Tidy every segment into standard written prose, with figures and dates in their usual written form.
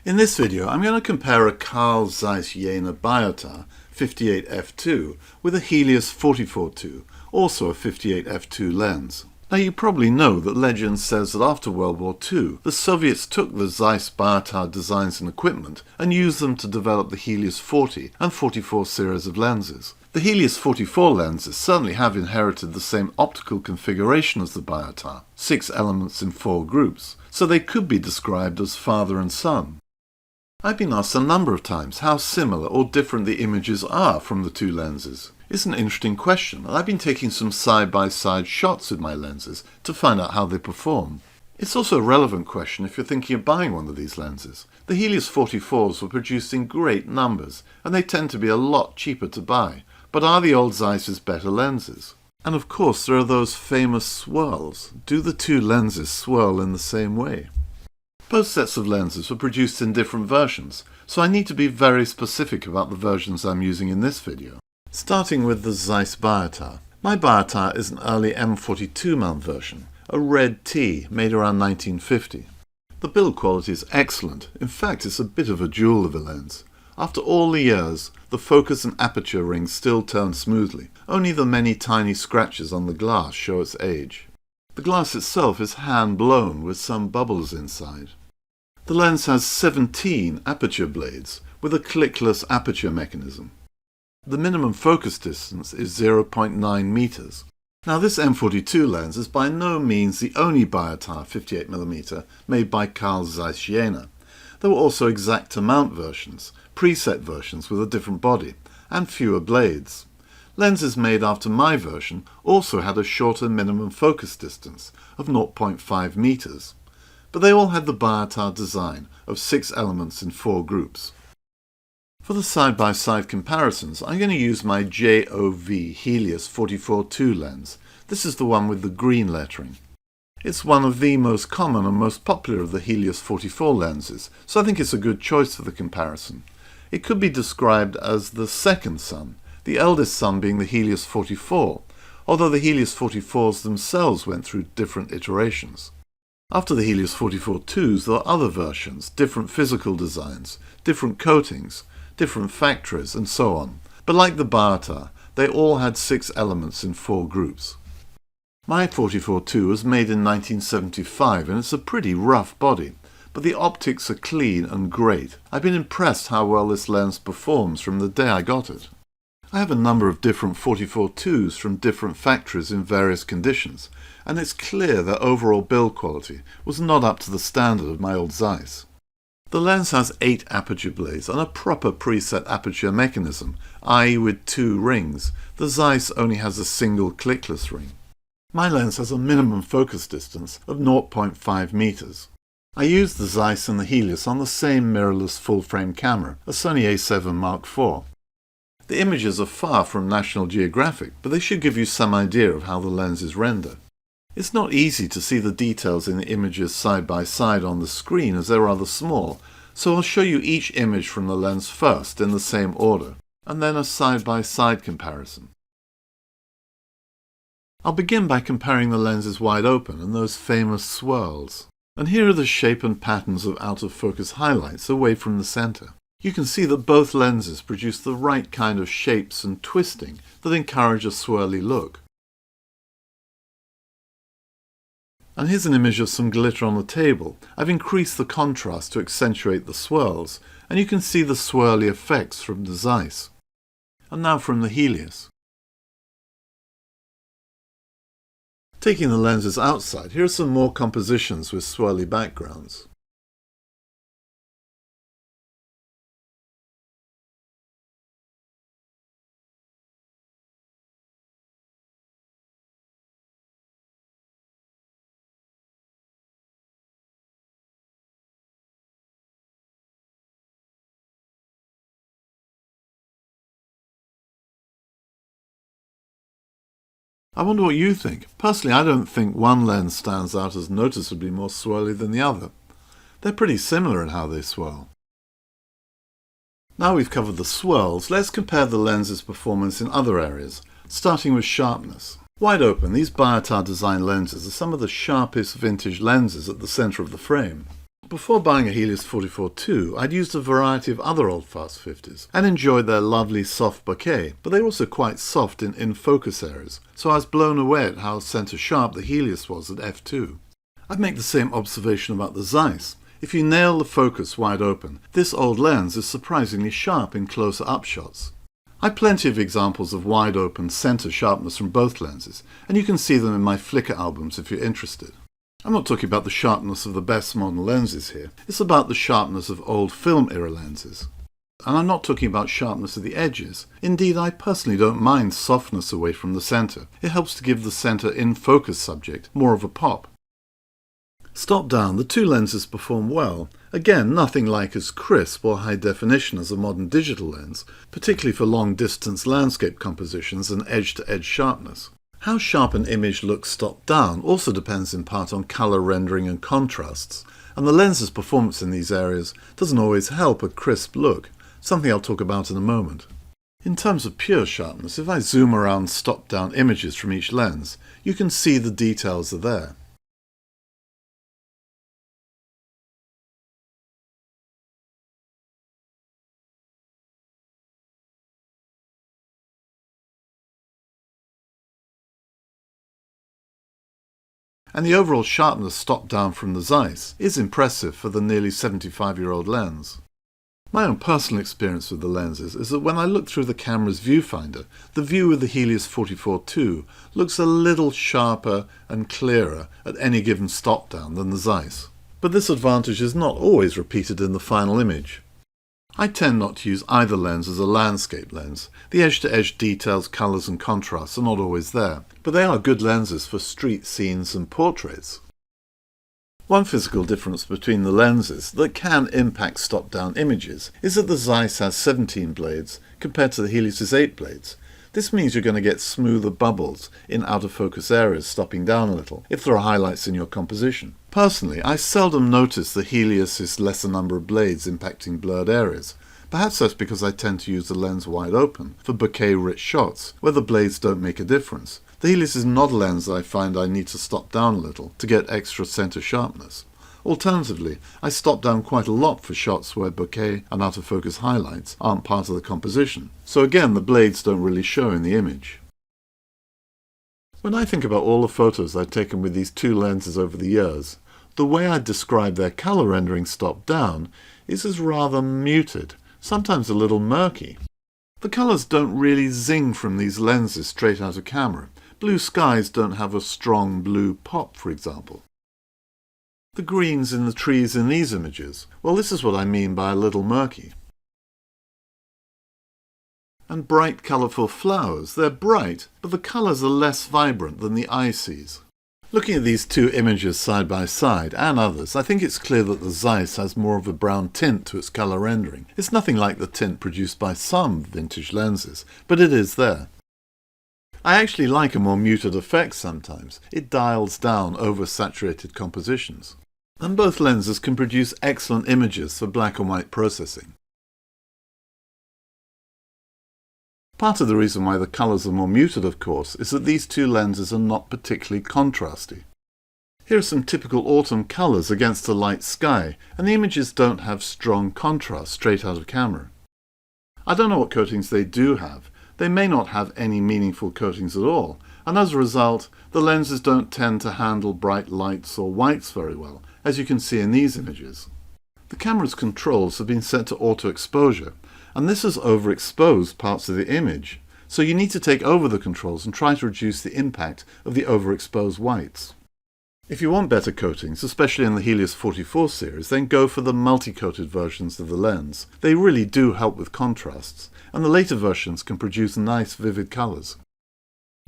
In this video, I'm going to compare a Zeiss Jena Biotar 58f2 with a Helios 44-2, also a 58f2 lens. Now you probably know that legend says that after World War II, the Soviets took the Zeiss Biotar designs and equipment and used them to develop the Helios 40 and 44 series of lenses. The Helios 44 lenses certainly have inherited the same optical configuration as the Biotar, 6 elements in 4 groups, so they could be described as father and son. I've been asked a number of times how similar or different the images are from the two lenses. It's an interesting question, and I've been taking some side-by-side shots with my lenses to find out how they perform. It's also a relevant question if you're thinking of buying one of these lenses. The Helios 44s were produced in great numbers, and they tend to be a lot cheaper to buy. But are the old Zeiss's better lenses? And of course there are those famous swirls. Do the two lenses swirl in the same way? Both sets of lenses were produced in different versions, so I need to be very specific about the versions I'm using in this video. Starting with the Zeiss Biotar. My Biotar is an early M42 mount version, a red T made around 1950. The build quality is excellent. In fact, it's a bit of a jewel of a lens. After all the years, the focus and aperture rings still turn smoothly. Only the many tiny scratches on the glass show its age. The glass itself is hand-blown with some bubbles inside. The lens has 17 aperture blades with a clickless aperture mechanism. The minimum focus distance is 0.9 meters. Now this M42 lens is by no means the only Biotar 58mm made by Zeiss Jena. There were also exact-to-mount versions, preset versions with a different body, and fewer blades. Lenses made after my version also had a shorter minimum focus distance of 0.5 meters. But they all had the Biotar design of 6 elements in 4 groups. For the side-by-side comparisons, I'm going to use my JOV Helios 44-2 lens. This is the one with the green lettering. It's one of the most common and most popular of the Helios 44 lenses, so I think it's a good choice for the comparison. It could be described as the second son, the eldest son being the Helios 44, although the Helios 44s themselves went through different iterations. After the Helios 44-2s, there are other versions, different physical designs, different coatings, different factories, and so on. But like the Biotar, they all had 6 elements in 4 groups. My 44-2 was made in 1975, and it's a pretty rough body, but the optics are clean and great. I've been impressed how well this lens performs from the day I got it. I have a number of different 44-2s from different factories in various conditions, and it's clear their overall build quality was not up to the standard of my old Zeiss. The lens has 8 aperture blades and a proper preset aperture mechanism, i.e. with 2 rings. The Zeiss only has a single clickless ring. My lens has a minimum focus distance of 0.5 meters. I used the Zeiss and the Helios on the same mirrorless full-frame camera, a Sony A7 Mark IV. The images are far from National Geographic, but they should give you some idea of how the lens is rendered. It's not easy to see the details in the images side by side on the screen as they're rather small, so I'll show you each image from the lens first in the same order, and then a side-by-side comparison. I'll begin by comparing the lenses wide open and those famous swirls. And here are the shape and patterns of out-of-focus highlights away from the center. You can see that both lenses produce the right kind of shapes and twisting that encourage a swirly look. And here's an image of some glitter on the table. I've increased the contrast to accentuate the swirls, and you can see the swirly effects from the Zeiss. And now from the Helios. Taking the lenses outside, here are some more compositions with swirly backgrounds. I wonder what you think. Personally, I don't think one lens stands out as noticeably more swirly than the other. They're pretty similar in how they swirl. Now we've covered the swirls, let's compare the lens's performance in other areas, starting with sharpness. Wide open, these Biotar design lenses are some of the sharpest vintage lenses at the center of the frame. Before buying a Helios 44-2, I'd used a variety of other old fast 50s and enjoyed their lovely soft bokeh, but they're also quite soft in focus areas, so I was blown away at how centre sharp the Helios was at f2. I'd make the same observation about the Zeiss. If you nail the focus wide open, this old lens is surprisingly sharp in closer up shots. I've plenty of examples of wide open centre sharpness from both lenses, and you can see them in my Flickr albums if you're interested. I'm not talking about the sharpness of the best modern lenses here, it's about the sharpness of old film era lenses. And I'm not talking about sharpness of the edges. Indeed, I personally don't mind softness away from the centre. It helps to give the centre in focus subject more of a pop. Stop down, the two lenses perform well. Again, nothing like as crisp or high definition as a modern digital lens, particularly for long distance landscape compositions and edge-to-edge sharpness. How sharp an image looks stop down also depends in part on colour rendering and contrasts, and the lens's performance in these areas doesn't always help a crisp look, something I'll talk about in a moment. In terms of pure sharpness, if I zoom around stop down images from each lens, you can see the details are there. And the overall sharpness stop down from the Zeiss is impressive for the nearly 75-year-old lens. My own personal experience with the lenses is that when I look through the camera's viewfinder, the view of the Helios 44-2 looks a little sharper and clearer at any given stop down than the Zeiss. But this advantage is not always repeated in the final image. I tend not to use either lens as a landscape lens. The edge-to-edge details, colours and contrasts are not always there, but they are good lenses for street scenes and portraits. One physical difference between the lenses that can impact stop-down images is that the Zeiss has 17 blades compared to the Helios' 8 blades. This means you're going to get smoother bubbles in out-of-focus areas stopping down a little, if there are highlights in your composition. Personally, I seldom notice the Helios' lesser number of blades impacting blurred areas. Perhaps that's because I tend to use the lens wide open for bokeh-rich shots, where the blades don't make a difference. The Helios is not a lens that I find I need to stop down a little to get extra centre sharpness. Alternatively, I stop down quite a lot for shots where bokeh and out-of-focus highlights aren't part of the composition, so again the blades don't really show in the image. When I think about all the photos I've taken with these two lenses over the years, the way I describe their colour rendering stop down is as rather muted, sometimes a little murky. The colours don't really zing from these lenses straight out of camera. Blue skies don't have a strong blue pop, for example. The greens in the trees in these images, well, this is what I mean by a little murky. And bright, colourful flowers, they're bright, but the colours are less vibrant than the eye sees. Looking at these two images side by side, and others, I think it's clear that the Zeiss has more of a brown tint to its colour rendering. It's nothing like the tint produced by some vintage lenses, but it is there. I actually like a more muted effect sometimes. It dials down oversaturated compositions. And both lenses can produce excellent images for black and white processing. Part of the reason why the colours are more muted, of course, is that these two lenses are not particularly contrasty. Here are some typical autumn colours against a light sky, and the images don't have strong contrast straight out of camera. I don't know what coatings they do have. They may not have any meaningful coatings at all, and as a result, the lenses don't tend to handle bright lights or whites very well, as you can see in these images. The camera's controls have been set to auto exposure, and this has overexposed parts of the image, so you need to take over the controls and try to reduce the impact of the overexposed whites. If you want better coatings, especially in the Helios 44 series, then go for the multi-coated versions of the lens. They really do help with contrasts, and the later versions can produce nice vivid colours.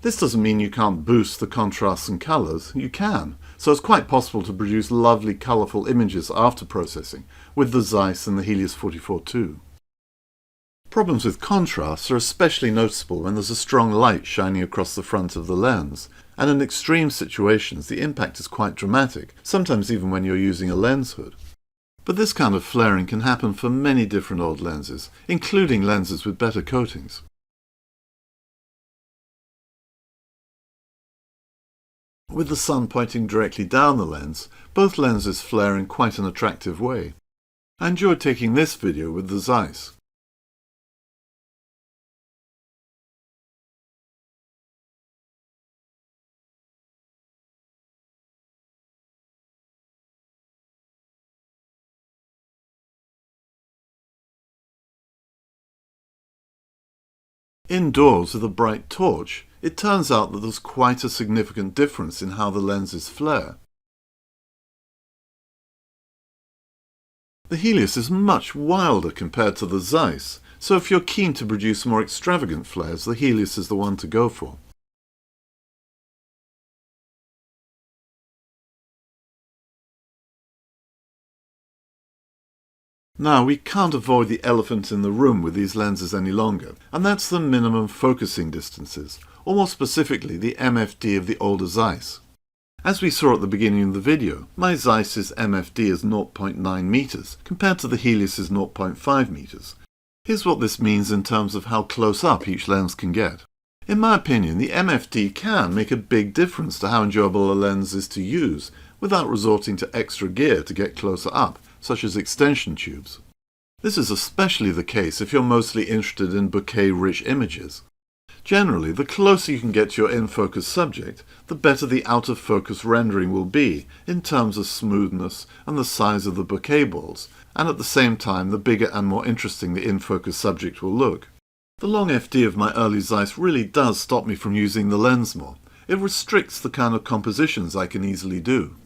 This doesn't mean you can't boost the contrasts and colours. You can, so it's quite possible to produce lovely colourful images after processing, with the Zeiss and the Helios 44 too. Problems with contrasts are especially noticeable when there's a strong light shining across the front of the lens, and in extreme situations the impact is quite dramatic, sometimes even when you're using a lens hood. But this kind of flaring can happen for many different old lenses, including lenses with better coatings. With the sun pointing directly down the lens, both lenses flare in quite an attractive way. I enjoyed taking this video with the Zeiss. Indoors with a bright torch, it turns out that there's quite a significant difference in how the lenses flare. The Helios is much wilder compared to the Zeiss, so if you're keen to produce more extravagant flares, the Helios is the one to go for. Now, we can't avoid the elephant in the room with these lenses any longer, and that's the minimum focusing distances, or more specifically the MFD of the older Zeiss. As we saw at the beginning of the video, my Zeiss's MFD is 0.9 meters, compared to the Helios's 0.5 meters. Here's what this means in terms of how close up each lens can get. In my opinion, the MFD can make a big difference to how enjoyable a lens is to use, without resorting to extra gear to get closer up, such as extension tubes. This is especially the case if you're mostly interested in bokeh-rich images. Generally, the closer you can get to your in-focus subject, the better the out-of-focus rendering will be in terms of smoothness and the size of the bokeh balls, and at the same time the bigger and more interesting the in-focus subject will look. The long FD of my early Zeiss really does stop me from using the lens more. It restricts the kind of compositions I can easily do.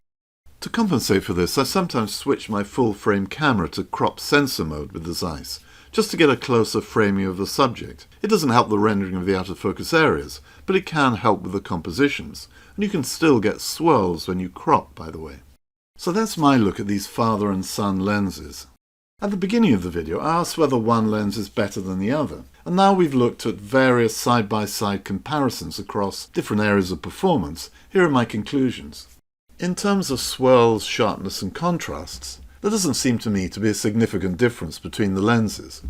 To compensate for this, I sometimes switch my full-frame camera to crop sensor mode with the Zeiss, just to get a closer framing of the subject. It doesn't help the rendering of the out-of-focus areas, but it can help with the compositions, and you can still get swirls when you crop, by the way. So that's my look at these father and son lenses. At the beginning of the video, I asked whether one lens is better than the other, and now we've looked at various side-by-side comparisons across different areas of performance. Here are my conclusions. In terms of swirls, sharpness and contrasts, there doesn't seem to me to be a significant difference between the lenses.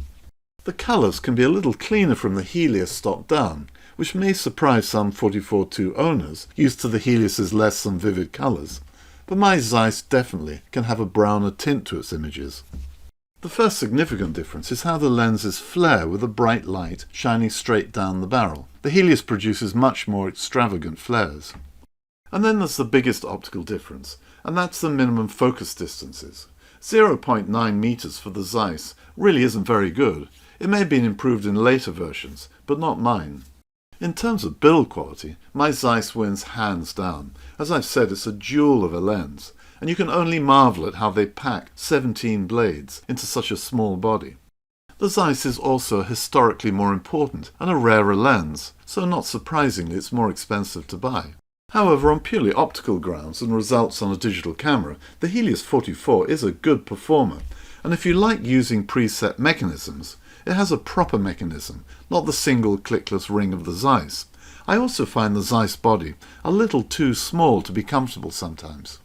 The colours can be a little cleaner from the Helios top down, which may surprise some 44-2 owners used to the Helios's less than vivid colours, but my Zeiss definitely can have a browner tint to its images. The first significant difference is how the lenses flare with a bright light shining straight down the barrel. The Helios produces much more extravagant flares. And then there's the biggest optical difference, and that's the minimum focus distances. 0.9 meters for the Zeiss really isn't very good. It may have been improved in later versions, but not mine. In terms of build quality, my Zeiss wins hands down. As I've said, it's a jewel of a lens, and you can only marvel at how they pack 17 blades into such a small body. The Zeiss is also historically more important and a rarer lens, so not surprisingly it's more expensive to buy. However, on purely optical grounds and results on a digital camera, the Helios 44 is a good performer, and if you like using preset mechanisms, it has a proper mechanism, not the single clickless ring of the Zeiss. I also find the Zeiss body a little too small to be comfortable sometimes.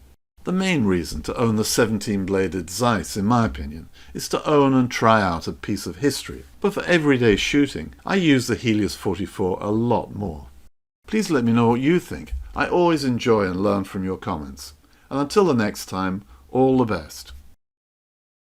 The main reason to own the 17-bladed Zeiss, in my opinion, is to own and try out a piece of history, but for everyday shooting, I use the Helios 44 a lot more. Please let me know what you think. I always enjoy and learn from your comments. And until the next time, all the best.